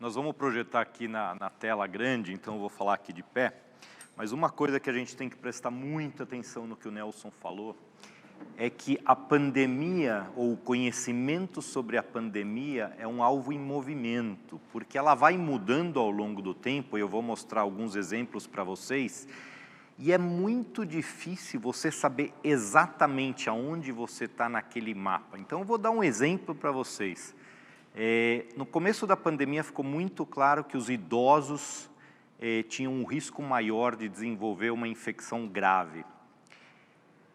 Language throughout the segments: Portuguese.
Nós vamos projetar aqui na tela grande, então eu vou falar aqui de pé, mas uma coisa que a gente tem que prestar muita atenção no que o Nelson falou, é que a pandemia, ou o conhecimento sobre a pandemia, é um alvo em movimento, porque ela vai mudando ao longo do tempo, e eu vou mostrar alguns exemplos para vocês, e é muito difícil você saber exatamente aonde você está naquele mapa. Então eu vou dar um exemplo para vocês. No começo da pandemia ficou muito claro que os idosos tinham um risco maior de desenvolver uma infecção grave.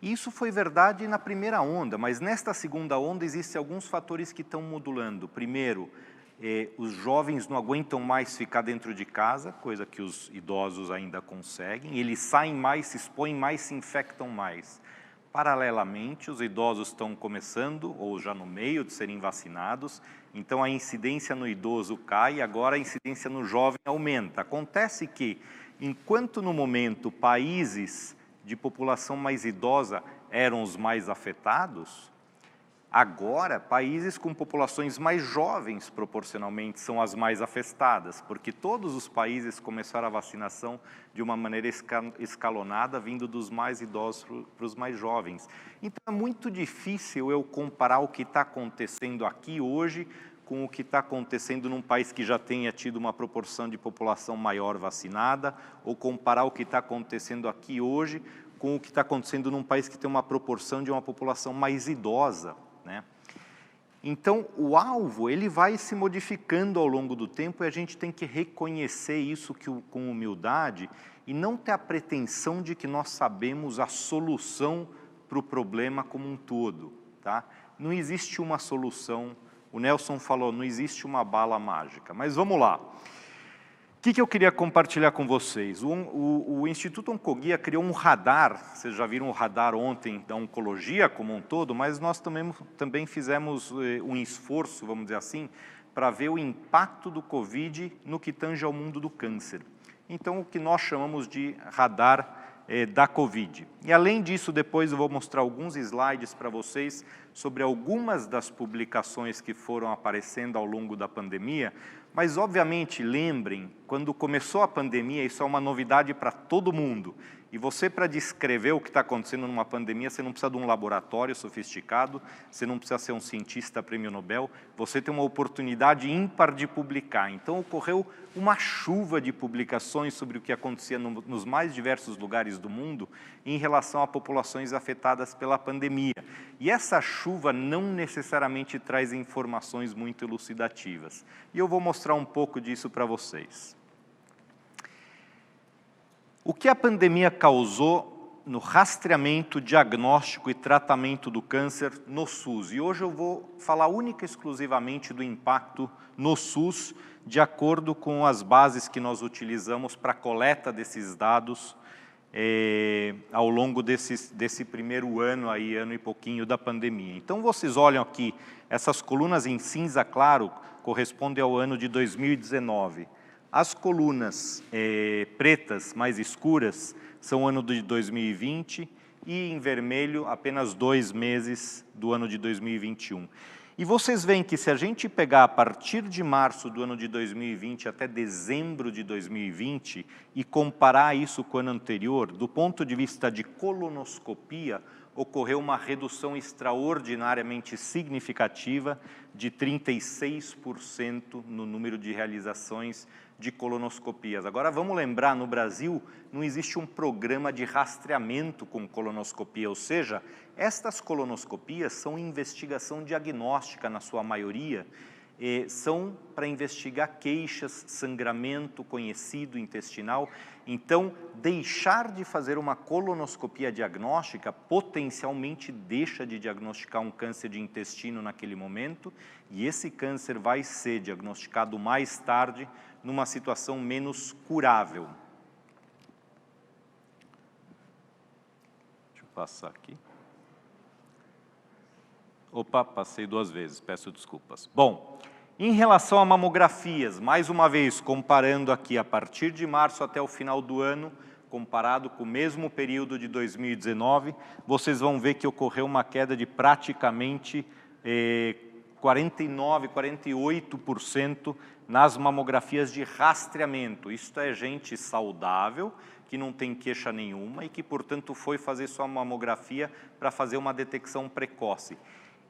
Isso foi verdade na primeira onda, mas nesta segunda onda existem alguns fatores que estão modulando. Primeiro, os jovens não aguentam mais ficar dentro de casa, coisa que os idosos ainda conseguem, eles saem mais, se expõem mais, se infectam mais. Paralelamente, os idosos estão começando, ou já no meio de serem vacinados, então a incidência no idoso cai, agora a incidência no jovem aumenta. Acontece que, enquanto no momento países de população mais idosa eram os mais afetados, agora países com populações mais jovens proporcionalmente são as mais afetadas, porque todos os países começaram a vacinação de uma maneira escalonada, vindo dos mais idosos para os mais jovens. Então é muito difícil eu comparar o que está acontecendo aqui hoje com o que está acontecendo num país que já tenha tido uma proporção de população maior vacinada, ou comparar o que está acontecendo aqui hoje com o que está acontecendo num país que tem uma proporção de uma população mais idosa, né? Então, o alvo ele vai se modificando ao longo do tempo e a gente tem que reconhecer isso com humildade e não ter a pretensão de que nós sabemos a solução para o problema como um todo, tá? Não existe uma solução. O Nelson falou, não existe uma bala mágica, mas vamos lá. O que eu queria compartilhar com vocês? O Instituto Oncoguia criou um radar, vocês já viram o radar ontem da oncologia como um todo, mas nós também fizemos um esforço, vamos dizer assim, para ver o impacto do Covid no que tange ao mundo do câncer. Então, o que nós chamamos de radar da Covid. E além disso, depois eu vou mostrar alguns slides para vocês sobre algumas das publicações que foram aparecendo ao longo da pandemia, mas obviamente lembrem, quando começou a pandemia, isso é uma novidade para todo mundo, e você para descrever o que está acontecendo numa pandemia, você não precisa de um laboratório sofisticado, você não precisa ser um cientista prêmio Nobel, você tem uma oportunidade ímpar de publicar. Então ocorreu uma chuva de publicações sobre o que acontecia nos mais diversos lugares do mundo em relação a populações afetadas pela pandemia. E essa chuva não necessariamente traz informações muito elucidativas. E eu vou mostrar um pouco disso para vocês. O que a pandemia causou no rastreamento, diagnóstico e tratamento do câncer no SUS? E hoje eu vou falar única e exclusivamente do impacto no SUS, de acordo com as bases que nós utilizamos para a coleta desses dados ao longo desse primeiro ano, ano e pouquinho da pandemia. Então, vocês olham aqui, essas colunas em cinza claro correspondem ao ano de 2019. As colunas pretas, mais escuras, são o ano de 2020 e em vermelho apenas 2 meses do ano de 2021. E vocês veem que se a gente pegar a partir de março do ano de 2020 até dezembro de 2020 e comparar isso com o ano anterior, do ponto de vista de colonoscopia, ocorreu uma redução extraordinariamente significativa de 36% no número de realizações de colonoscopias. Agora, vamos lembrar, no Brasil, não existe um programa de rastreamento com colonoscopia, ou seja, estas colonoscopias são investigação diagnóstica, na sua maioria, são para investigar queixas, sangramento conhecido intestinal. Então, deixar de fazer uma colonoscopia diagnóstica potencialmente deixa de diagnosticar um câncer de intestino naquele momento, e esse câncer vai ser diagnosticado mais tarde numa situação menos curável. Deixa eu passar aqui. Opa, passei 2 vezes, peço desculpas. Bom, em relação a mamografias, mais uma vez, comparando aqui a partir de março até o final do ano, comparado com o mesmo período de 2019, vocês vão ver que ocorreu uma queda de praticamente 49%, 48% nas mamografias de rastreamento. Isto é gente saudável, que não tem queixa nenhuma e que, portanto, foi fazer sua mamografia para fazer uma detecção precoce.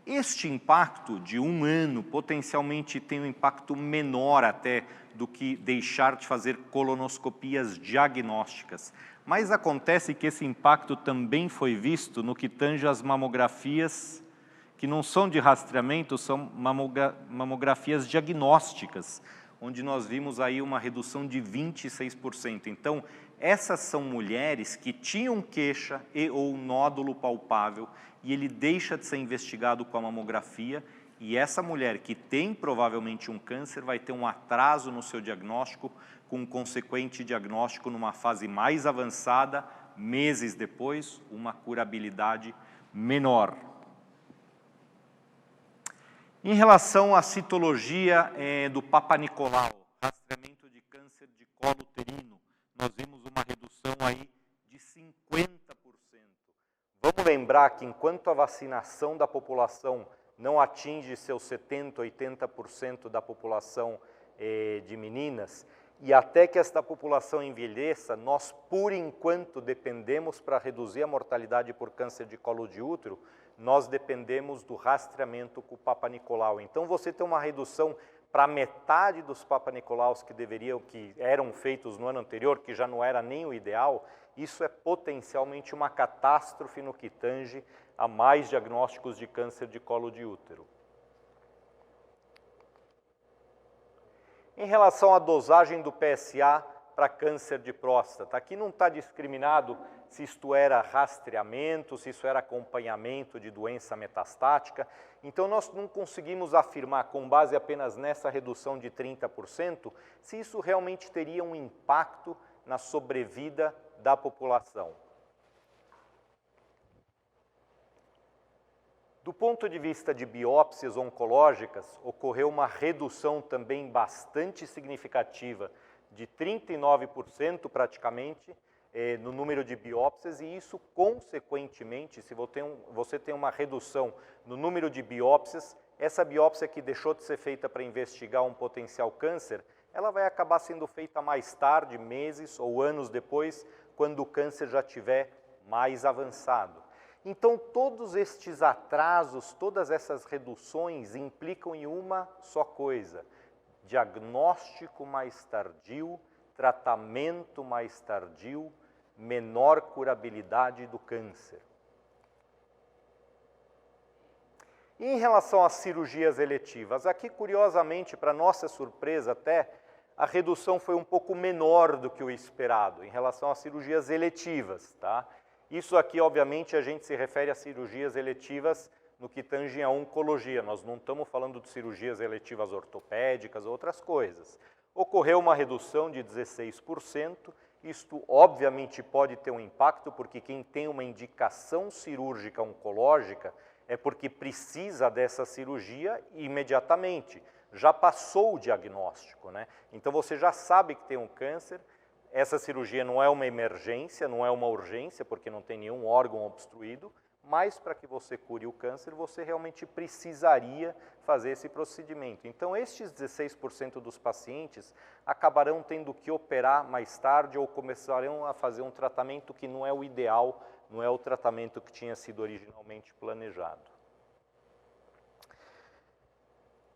Este impacto de 1 ano potencialmente tem um impacto menor até do que deixar de fazer colonoscopias diagnósticas. Mas acontece que esse impacto também foi visto no que tange as mamografias que não são de rastreamento, são mamografias diagnósticas, onde nós vimos aí uma redução de 26%. Então, essas são mulheres que tinham queixa e ou nódulo palpável e ele deixa de ser investigado com a mamografia e essa mulher que tem provavelmente um câncer vai ter um atraso no seu diagnóstico, com um consequente diagnóstico numa fase mais avançada, meses depois, uma curabilidade menor. Em relação à citologia do Papa Nicolau, rastreamento de câncer de colo uterino, nós vimos uma redução aí de 50%. Vamos lembrar que enquanto a vacinação da população não atinge seus 70%, 80% da população de meninas, e até que esta população envelheça, nós, por enquanto, dependemos, para reduzir a mortalidade por câncer de colo de útero, nós dependemos do rastreamento com o Papa Nicolau. Então, você tem uma redução para metade dos Papa Nicolaus que eram feitos no ano anterior, que já não era nem o ideal, isso é potencialmente uma catástrofe no que tange a mais diagnósticos de câncer de colo de útero. Em relação à dosagem do PSA para câncer de próstata, aqui não está discriminado se isto era rastreamento, se isso era acompanhamento de doença metastática. Então, nós não conseguimos afirmar, com base apenas nessa redução de 30%, se isso realmente teria um impacto na sobrevida da população. Do ponto de vista de biópsias oncológicas, ocorreu uma redução também bastante significativa, de 39% praticamente, no número de biópsias, e isso, consequentemente, se você tem uma redução no número de biópsias, essa biópsia que deixou de ser feita para investigar um potencial câncer, ela vai acabar sendo feita mais tarde, meses ou anos depois, quando o câncer já estiver mais avançado. Então, todos estes atrasos, todas essas reduções implicam em uma só coisa: diagnóstico mais tardio, tratamento mais tardio, menor curabilidade do câncer. Em relação às cirurgias eletivas, aqui, curiosamente, para nossa surpresa até, a redução foi um pouco menor do que o esperado, em relação às cirurgias eletivas, tá? Isso aqui, obviamente, a gente se refere a cirurgias eletivas no que tange a oncologia. Nós não estamos falando de cirurgias eletivas ortopédicas ou outras coisas. Ocorreu uma redução de 16%. Isto, obviamente, pode ter um impacto, porque quem tem uma indicação cirúrgica oncológica é porque precisa dessa cirurgia imediatamente. Já passou o diagnóstico, né? Então, você já sabe que tem um câncer. Essa cirurgia não é uma emergência, não é uma urgência, porque não tem nenhum órgão obstruído, mas para que você cure o câncer, você realmente precisaria fazer esse procedimento. Então, estes 16% dos pacientes acabarão tendo que operar mais tarde ou começarão a fazer um tratamento que não é o ideal, não é o tratamento que tinha sido originalmente planejado.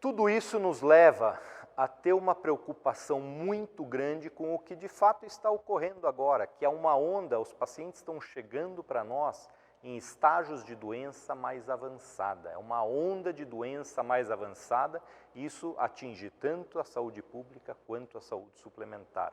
Tudo isso nos leva a ter uma preocupação muito grande com o que de fato está ocorrendo agora, que é uma onda, os pacientes estão chegando para nós em estágios de doença mais avançada. É uma onda de doença mais avançada, e isso atinge tanto a saúde pública quanto a saúde suplementar.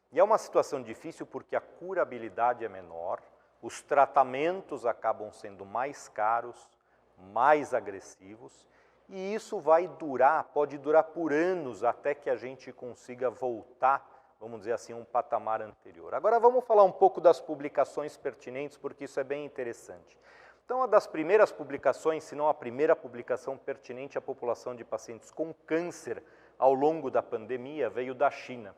E é uma situação difícil porque a curabilidade é menor, os tratamentos acabam sendo mais caros, mais agressivos, e isso vai durar, pode durar por anos até que a gente consiga voltar, vamos dizer assim, a um patamar anterior. Agora vamos falar um pouco das publicações pertinentes, porque isso é bem interessante. Então, uma das primeiras publicações, se não a primeira publicação pertinente à população de pacientes com câncer ao longo da pandemia, veio da China.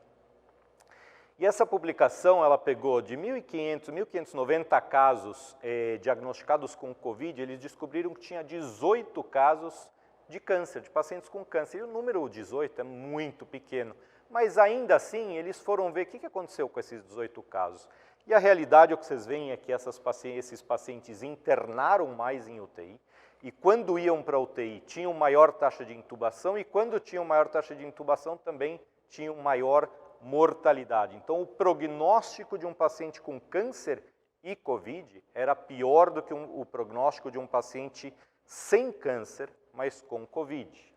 E essa publicação, ela pegou de 1.590 casos diagnosticados com Covid, eles descobriram que tinha 18 casos de câncer, de pacientes com câncer. E o número 18 é muito pequeno, mas ainda assim eles foram ver o que aconteceu com esses 18 casos. E a realidade, o que vocês veem é que esses pacientes internaram mais em UTI, e quando iam para a UTI tinham maior taxa de intubação, e quando tinham maior taxa de intubação também tinham maior mortalidade. Então o prognóstico de um paciente com câncer e Covid era pior do que o prognóstico de um paciente sem câncer, mas com Covid.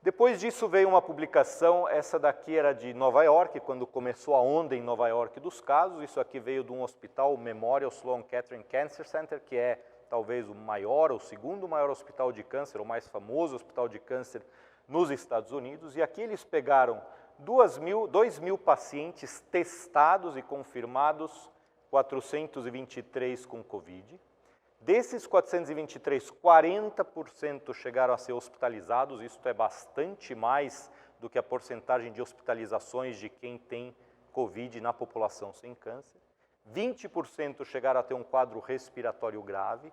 Depois disso veio uma publicação, essa daqui era de Nova York, quando começou a onda em Nova York dos casos. Isso aqui veio de um hospital, o Memorial Sloan Kettering Cancer Center, que é talvez o maior, ou o segundo maior hospital de câncer, o mais famoso hospital de câncer nos Estados Unidos. E aqui eles pegaram 2.000 pacientes testados e confirmados, 423 com Covid. Desses 423, 40% chegaram a ser hospitalizados, isto é bastante mais do que a porcentagem de hospitalizações de quem tem Covid na população sem câncer. 20% chegaram a ter um quadro respiratório grave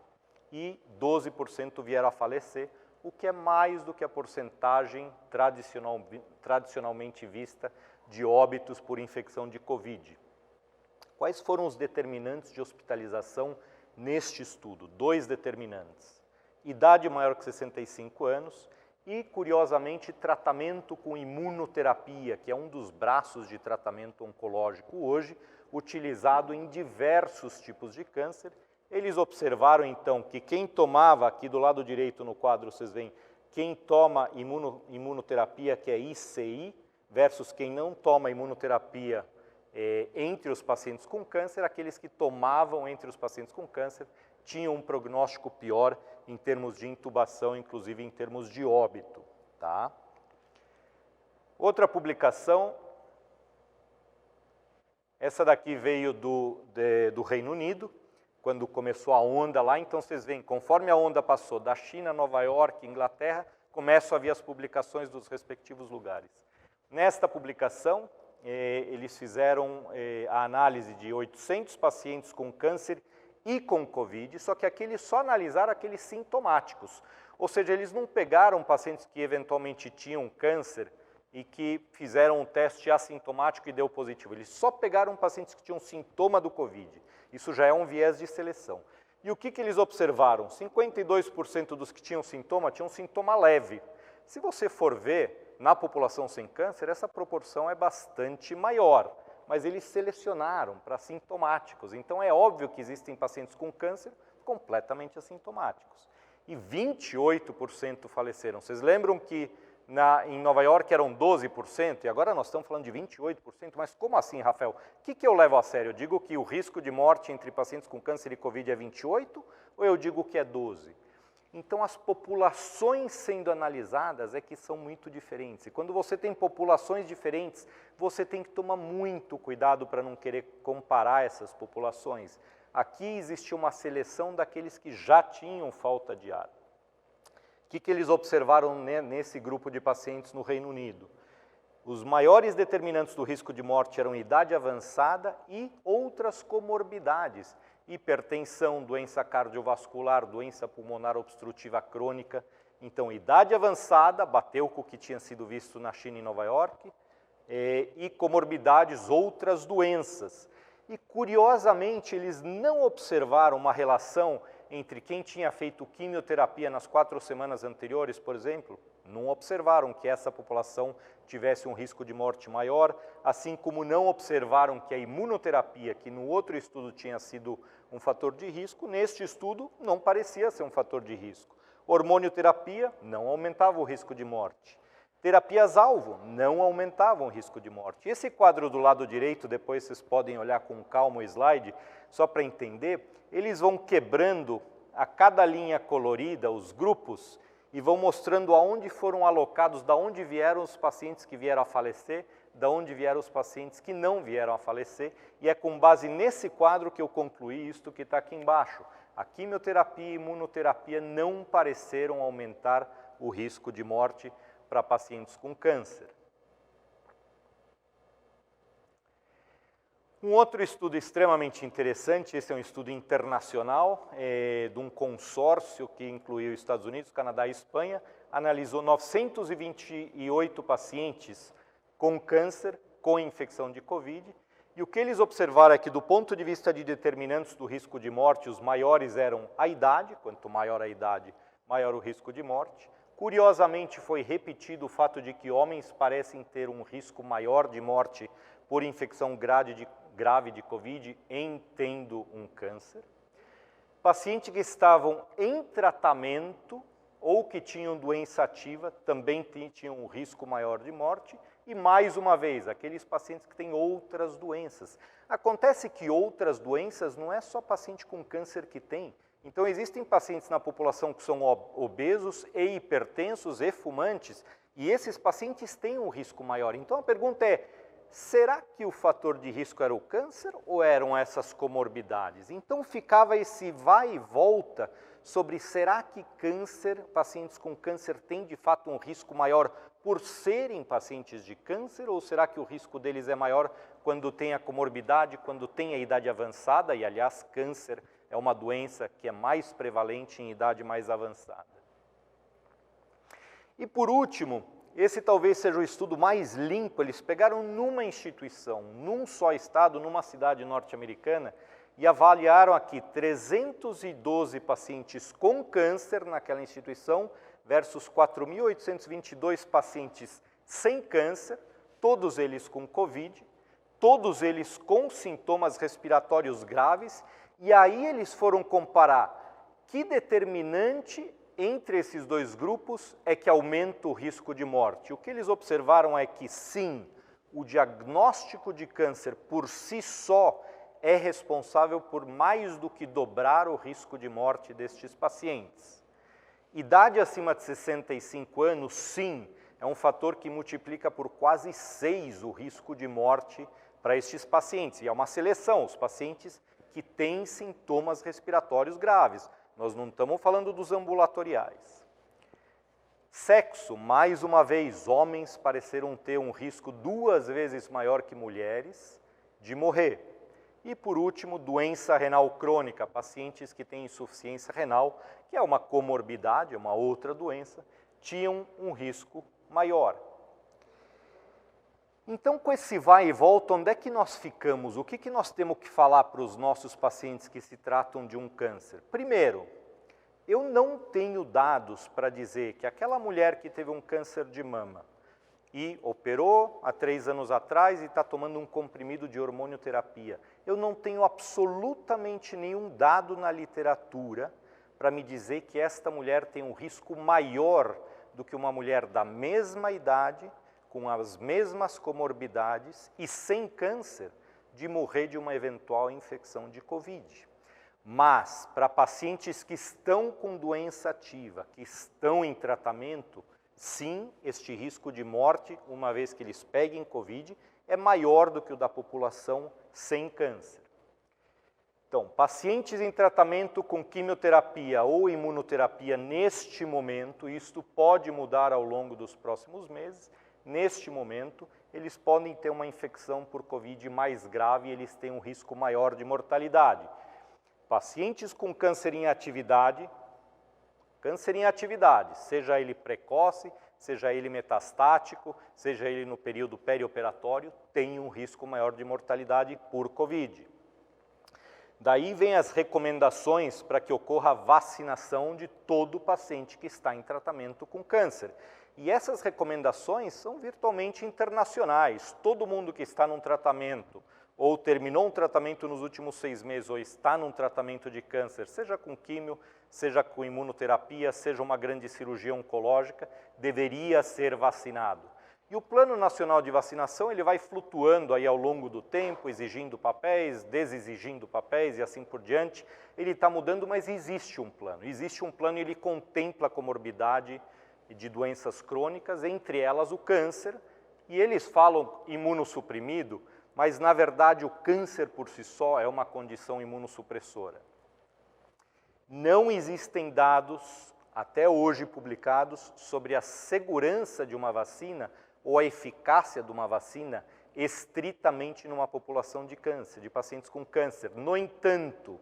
e 12% vieram a falecer, o que é mais do que a porcentagem tradicionalmente vista de óbitos por infecção de Covid. Quais foram os determinantes de hospitalização neste estudo? 2 determinantes: idade maior que 65 anos e, curiosamente, tratamento com imunoterapia, que é um dos braços de tratamento oncológico hoje, utilizado em diversos tipos de câncer. Eles observaram, então, que quem tomava, aqui do lado direito no quadro vocês veem, quem toma imunoterapia, que é ICI, versus quem não toma imunoterapia entre os pacientes com câncer, aqueles que tomavam entre os pacientes com câncer tinham um prognóstico pior em termos de intubação, inclusive em termos de óbito. Tá? Outra publicação, essa daqui veio do Reino Unido, quando começou a onda lá. Então vocês veem, conforme a onda passou da China, Nova York, Inglaterra, começam a vir as publicações dos respectivos lugares. Nesta publicação, eles fizeram a análise de 800 pacientes com câncer e com Covid, só que aqui eles só analisaram aqueles sintomáticos. Ou seja, eles não pegaram pacientes que eventualmente tinham câncer e que fizeram um teste assintomático e deu positivo. Eles só pegaram pacientes que tinham sintoma do Covid. Isso já é um viés de seleção. E o que eles observaram? 52% dos que tinham sintoma leve. Se você for ver, na população sem câncer, essa proporção é bastante maior, mas eles selecionaram para sintomáticos. Então é óbvio que existem pacientes com câncer completamente assintomáticos. E 28% faleceram. Vocês lembram que em Nova York eram 12%, e agora nós estamos falando de 28%, mas como assim, Rafael? O que eu levo a sério? Eu digo que o risco de morte entre pacientes com câncer e Covid é 28%, ou eu digo que é 12%? Então, as populações sendo analisadas é que são muito diferentes. E quando você tem populações diferentes, você tem que tomar muito cuidado para não querer comparar essas populações. Aqui existe uma seleção daqueles que já tinham falta de ar. O que eles observaram nesse grupo de pacientes no Reino Unido? Os maiores determinantes do risco de morte eram idade avançada e outras comorbidades. Hipertensão, doença cardiovascular, doença pulmonar obstrutiva crônica. Então, idade avançada, bateu com o que tinha sido visto na China e Nova York, e comorbidades, outras doenças. E, curiosamente, eles não observaram uma relação entre quem tinha feito quimioterapia nas 4 semanas anteriores, por exemplo, não observaram que essa população tivesse um risco de morte maior, assim como não observaram que a imunoterapia, que no outro estudo tinha sido um fator de risco, neste estudo não parecia ser um fator de risco. Hormonioterapia não aumentava o risco de morte. Terapias-alvo não aumentavam o risco de morte. Esse quadro do lado direito, depois vocês podem olhar com calma o slide, só para entender, eles vão quebrando a cada linha colorida, os grupos, e vão mostrando aonde foram alocados, da onde vieram os pacientes que vieram a falecer, da onde vieram os pacientes que não vieram a falecer, e é com base nesse quadro que eu concluí isto que está aqui embaixo. A quimioterapia e imunoterapia não pareceram aumentar o risco de morte para pacientes com câncer. Um outro estudo extremamente interessante, esse é um estudo internacional, de um consórcio que incluiu Estados Unidos, Canadá e Espanha, analisou 928 pacientes com câncer, com infecção de Covid, e o que eles observaram é que, do ponto de vista de determinantes do risco de morte, os maiores eram a idade, quanto maior a idade, maior o risco de morte. Curiosamente, foi repetido o fato de que homens parecem ter um risco maior de morte por infecção grave de Covid em tendo um câncer. Pacientes que estavam em tratamento ou que tinham doença ativa também tinham um risco maior de morte. E, mais uma vez, aqueles pacientes que têm outras doenças. Acontece que outras doenças não é só paciente com câncer que tem. Então, existem pacientes na população que são obesos e hipertensos e fumantes, e esses pacientes têm um risco maior. Então, a pergunta é, será que o fator de risco era o câncer ou eram essas comorbidades? Então, ficava esse vai e volta sobre será que pacientes com câncer têm de fato um risco maior por serem pacientes de câncer, ou será que o risco deles é maior quando tem a comorbidade, quando tem a idade avançada, e aliás, câncer é uma doença que é mais prevalente em idade mais avançada. E por último, esse talvez seja o estudo mais limpo, eles pegaram numa instituição, num só estado, numa cidade norte-americana, e avaliaram aqui 312 pacientes com câncer naquela instituição versus 4.822 pacientes sem câncer, todos eles com Covid, todos eles com sintomas respiratórios graves, e aí eles foram comparar que determinante entre esses dois grupos é que aumenta o risco de morte. O que eles observaram é que sim, o diagnóstico de câncer por si só é responsável por mais do que dobrar o risco de morte destes pacientes. Idade acima de 65 anos, sim, é um fator que multiplica por quase 6 o risco de morte para estes pacientes. E é uma seleção, os pacientes que têm sintomas respiratórios graves. Nós não estamos falando dos ambulatoriais. Sexo, mais uma vez, homens pareceram ter um risco 2 vezes maior que mulheres de morrer. E, por último, doença renal crônica, pacientes que têm insuficiência renal, que é uma comorbidade, é uma outra doença, tinham um risco maior. Então, com esse vai e volta, onde é que nós ficamos? O que nós temos que falar para os nossos pacientes que se tratam de um câncer? Primeiro, eu não tenho dados para dizer que aquela mulher que teve um câncer de mama e operou há 3 anos atrás e está tomando um comprimido de hormonioterapia, eu não tenho absolutamente nenhum dado na literatura para me dizer que esta mulher tem um risco maior do que uma mulher da mesma idade, com as mesmas comorbidades e sem câncer, de morrer de uma eventual infecção de Covid. Mas, para pacientes que estão com doença ativa, que estão em tratamento, sim, este risco de morte, uma vez que eles peguem Covid, é maior do que o da população sem câncer. Então, pacientes em tratamento com quimioterapia ou imunoterapia neste momento, isto pode mudar ao longo dos próximos meses, neste momento, eles podem ter uma infecção por Covid mais grave e eles têm um risco maior de mortalidade. Pacientes com câncer em atividade, seja ele precoce, seja ele metastático, seja ele no período perioperatório, tem um risco maior de mortalidade por Covid. Daí vem as recomendações para que ocorra a vacinação de todo paciente que está em tratamento com câncer. E essas recomendações são virtualmente internacionais. Todo mundo que está num tratamento ou terminou um tratamento nos últimos 6 meses ou está num tratamento de câncer, seja com químio, seja com imunoterapia, seja uma grande cirurgia oncológica, deveria ser vacinado. E o Plano Nacional de Vacinação ele vai flutuando aí ao longo do tempo, exigindo papéis, desexigindo papéis e assim por diante. Ele está mudando, mas existe um plano. Existe um plano e ele contempla a comorbidade de doenças crônicas, entre elas o câncer, e eles falam imunossuprimido, mas na verdade o câncer por si só é uma condição imunossupressora. Não existem dados, até hoje publicados, sobre a segurança de uma vacina ou a eficácia de uma vacina estritamente numa população de câncer, de pacientes com câncer. No entanto,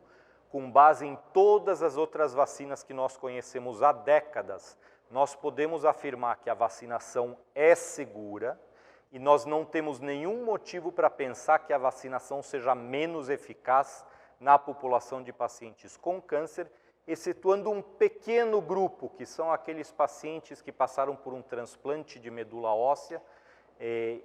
com base em todas as outras vacinas que nós conhecemos há décadas, nós podemos afirmar que a vacinação é segura e nós não temos nenhum motivo para pensar que a vacinação seja menos eficaz na população de pacientes com câncer, excetuando um pequeno grupo, que são aqueles pacientes que passaram por um transplante de medula óssea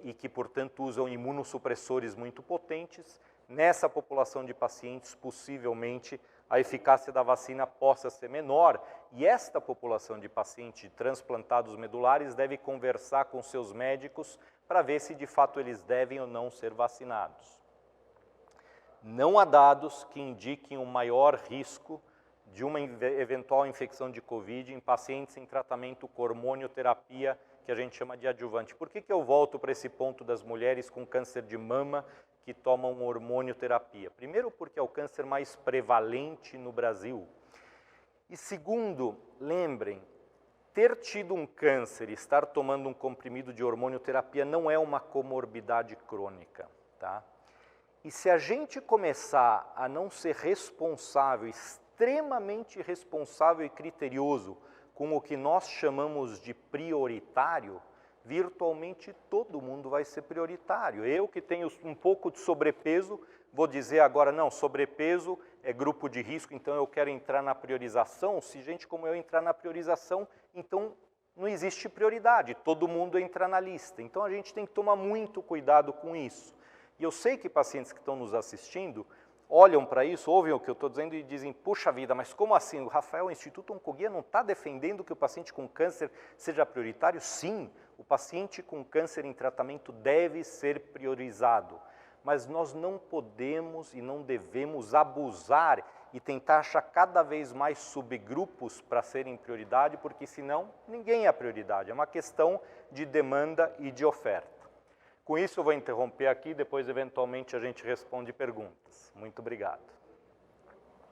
e que, portanto, usam imunossupressores muito potentes. Nessa população de pacientes, possivelmente, a eficácia da vacina possa ser menor, e esta população de pacientes transplantados medulares deve conversar com seus médicos para ver se, de fato, eles devem ou não ser vacinados. Não há dados que indiquem um maior risco de uma eventual infecção de Covid em pacientes em tratamento com hormonioterapia, que a gente chama de adjuvante. Por que eu volto para esse ponto das mulheres com câncer de mama que tomam hormonioterapia? Primeiro, porque é o câncer mais prevalente no Brasil. E segundo, lembrem, ter tido um câncer e estar tomando um comprimido de hormonioterapia não é uma comorbidade crônica, tá? E se a gente começar a não ser responsável, extremamente responsável e criterioso com o que nós chamamos de prioritário, virtualmente todo mundo vai ser prioritário. Eu que tenho um pouco de sobrepeso, vou dizer agora, não, sobrepeso é grupo de risco, então eu quero entrar na priorização. Se gente como eu entrar na priorização, então não existe prioridade, todo mundo entra na lista. Então a gente tem que tomar muito cuidado com isso. E eu sei que pacientes que estão nos assistindo olham para isso, ouvem o que eu estou dizendo e dizem, puxa vida, mas como assim? O Rafael, o Instituto Oncoguia não está defendendo que o paciente com câncer seja prioritário? Sim, o paciente com câncer em tratamento deve ser priorizado, mas nós não podemos e não devemos abusar e tentar achar cada vez mais subgrupos para serem prioridade, porque senão ninguém é prioridade, é uma questão de demanda e de oferta. Com isso eu vou interromper aqui, depois eventualmente a gente responde perguntas. Muito obrigado.